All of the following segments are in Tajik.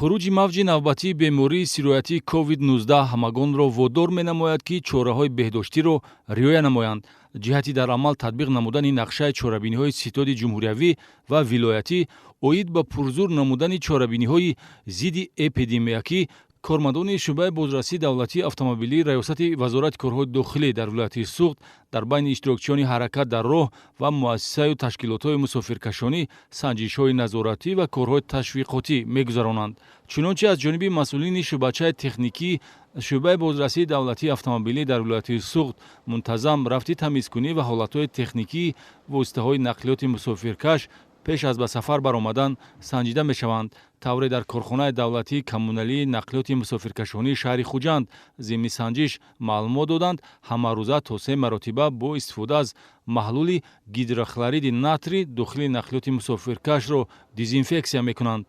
хуруҷи мавҷи навбатии бемории сироятии COVID-19 ҳамагонро водор менамояд, ки чораҳои беҳдоштиро риоя намоянд. ҷиҳати дар амал татбиқ намудани нақшаи чорабиниҳои ситоди ҷумҳуриявӣ ва вилоятӣ оид ба пурзур намудани чорабиниҳои зидди эпидемиякӣ, кормандони шӯъбаи бозрасии давлатии автомобилии раёсати вазорати корҳои дохилӣ дар вилояти Суғд дар байни иштирокчиёни ҳаракат дар роҳ ва муассисаю ташкилотҳои мусофиркашонӣ санҷишҳои назоратӣ ва корҳои ташвиқотӣ мегузаронанд. чунончи аз ҷониби масъулини шӯъбачаи техникии шӯъбаи бозрасии давлатии автомобилӣ дар вилояти Суғд мунтазам рафти тамизкунӣ ва ҳолатҳои техникии воситаҳои нақлиёти мусофиркаш пеш аз ба сафар баромадан санҷида мешаванд. тавре дар корхонаи давлатии коммуналии нақлиёти мусофиркашонии шаҳри Хуҷанд зимни санҷиш маълумот доданд, ҳамарӯза то 3 маротиба бо истифода аз маҳлули гидрохлориди натри дохили нақлиёти мусофиркашро дезинфексия мекунанд.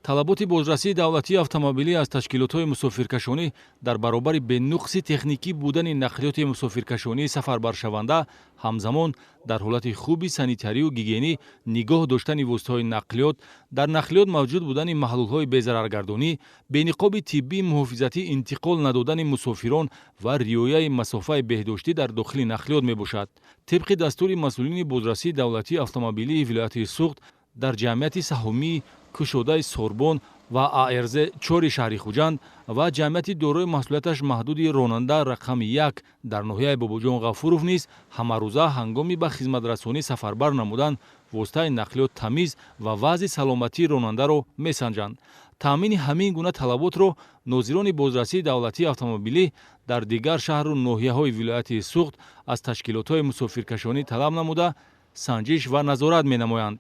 талаботи бозрасии давлатии автомобилӣ аз ташкилотҳои мусофиркашонӣ дар баробари бенуқси техникӣ будани нақлиёти мусофиркашонии сафарбаршаванда ҳамзамон дар ҳолати хуби санитарию гигиенӣ нигоҳ доштани воситаҳои нақлиёт, дар нақлиёт мавҷуд будани маҳлулҳои безараргардонӣ, бениқоби тиббии муҳофизатӣ интиқол надодани мусофирон ва риояи масофаи беҳдоштӣ дар дохили нақлиёт мебошад. тибқи дастури масъулини бозрасии давлатии автомобилии вилояти Суғд дар ҷамъияти саҳумии кушодаи Сорбон ва АРЗ 4 шаҳри Хуҷанд ва ҷамъияти дорои масъулияташ маҳдуди ронанда рақами 1 дар ноҳияи Бобоҷон Ғафуров низ ҳамарӯза ҳангоми ба хизматрасонӣ сафарбар намудан воситаи нақлиёт тамиз ва вазъи саломатии ронандаро месанҷанд. таъмини ҳамин гуна талаботро нозирони бозрасии давлатии автомобилӣ дар дигар шаҳру ноҳияҳои вилояти Суғд аз ташкилотҳои мусофиркашонӣ талаб намуда санҷиш ва назорат менамоянд.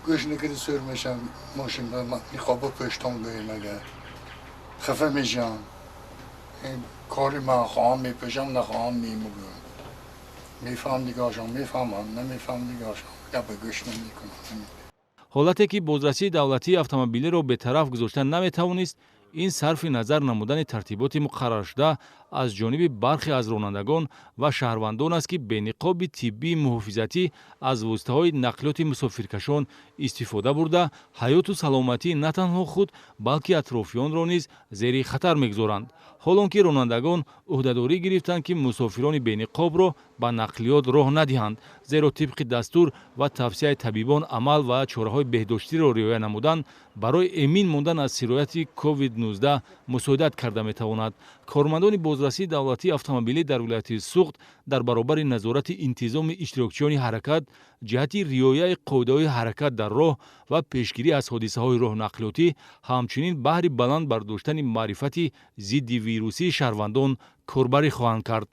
گوشنگی سر میشم ماشین و میخوابه پشتم گویم اگر خفه میشم این کاری من خواهم میپشم نخواهم میمونم میفهم نگاهشم میفهمم نمیفهم نگاهشم یا به گوش نمیکنم. ҳолате ки бозрасии давлатии автомобилиро бетараф гузошта наметавонист, ин сарфи назар намудани тартиботи муқарраршуда аз ҷониби бархе аз ронандагон ва шаҳрвандон аст, ки бениқоби тиббии муҳофизатӣ аз воситаҳои нақлиёти мусофиркашон истифода бурда ҳаёту саломатии на танҳо худ, балки атрофиёнро низ зери хатар мегузоранд. ҳолон ки ронандагон ӯҳдадорӣ гирифтанд, ки мусофирони бениқобро ба нақлиёт роҳ надиҳанд, зеро тибқи дастур ва тавсияи табибон амал ва чораҳои беҳдоштиро риоя намудан барои эмин мондан аз сирояти COVID-19 мусоидат карда метавонад. кормандони бозрасии давлатии автомобилӣ дар вилояти Суғд дар баробари назорати интизоми иштирокчиёни ҳаракат ҷиҳати риояи қоидаҳои ҳаракат дар роҳ ва пешгирӣ аз ҳодисаҳои роҳнақлиётӣ ҳамчунин баҳри баланд бардоштани маърифати зидди вирусии шаҳрвандон корбарӣ хоҳанд кард.